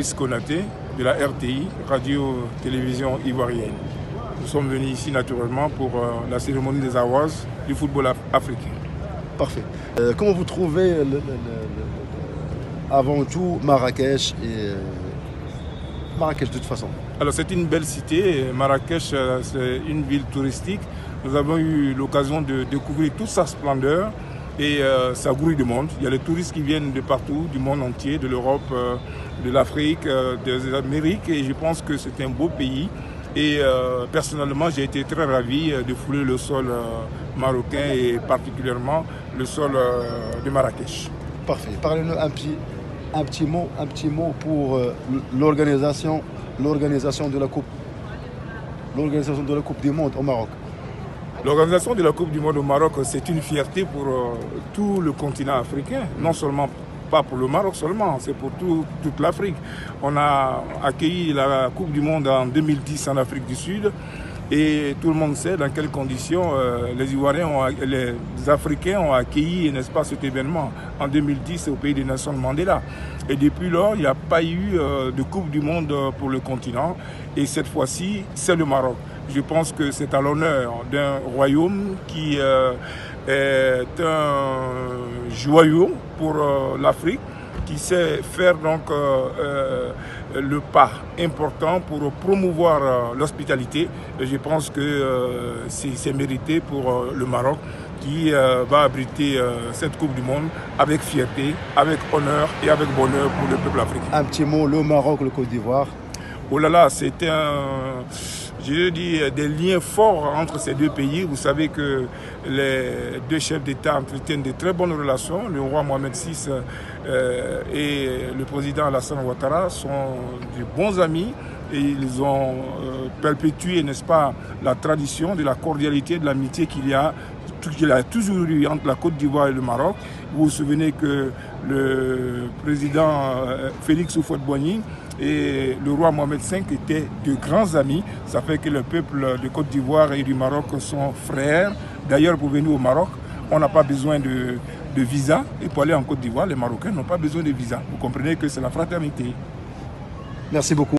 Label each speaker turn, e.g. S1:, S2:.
S1: Brice Konaté de la RTI, Radio-Télévision Ivoirienne. Nous sommes venus ici naturellement pour la cérémonie des Awards du football africain.
S2: Parfait. Comment vous trouvez avant tout Marrakech et Marrakech de toute façon?
S1: Alors c'est une belle cité, Marrakech c'est une ville touristique. Nous avons eu l'occasion de découvrir toute sa splendeur et ça grouille de monde. Il y a les touristes qui viennent de partout, du monde entier, de l'Europe, de l'Afrique, des Amériques, et je pense que c'est un beau pays. Et personnellement, j'ai été très ravi de fouler le sol marocain et particulièrement le sol de Marrakech.
S2: Parfait. Parlez-nous un petit mot pour l'organisation de la Coupe du Monde au Maroc.
S1: L'organisation de la Coupe du Monde au Maroc, c'est une fierté pour tout le continent africain, non seulement pas pour le Maroc seulement, c'est pour toute l'Afrique. On a accueilli la Coupe du Monde en 2010 en Afrique du Sud et tout le monde sait dans quelles conditions les Africains ont accueilli, n'est-ce pas, cet événement en 2010 au pays des Nations de Mandela. Et depuis lors, il n'y a pas eu de Coupe du Monde pour le continent et cette fois-ci, c'est le Maroc. Je pense que c'est à l'honneur d'un royaume qui est un joyau pour l'Afrique, qui sait faire donc le pas important pour promouvoir l'hospitalité. Et je pense que c'est mérité pour le Maroc qui va abriter cette Coupe du Monde avec fierté, avec honneur et avec bonheur pour le peuple africain.
S2: Un petit mot, le Maroc, le Côte d'Ivoire.
S1: Oh là là, c'est je dis, des liens forts entre ces deux pays. Vous savez que les deux chefs d'État entretiennent de très bonnes relations. Le roi Mohamed VI et le président Alassane Ouattara sont de bons amis et ils ont perpétué, n'est-ce pas, la tradition de la cordialité, de l'amitié qu'il y a toujours eu entre la Côte d'Ivoire et le Maroc. Vous vous souvenez que le président Félix Houphouët-Boigny et le roi Mohamed V étaient de grands amis. Ça fait que le peuple de Côte d'Ivoire et du Maroc sont frères. D'ailleurs, pour venir au Maroc, on n'a pas besoin de visa. Et pour aller en Côte d'Ivoire, les Marocains n'ont pas besoin de visa. Vous comprenez que c'est la fraternité.
S2: Merci beaucoup.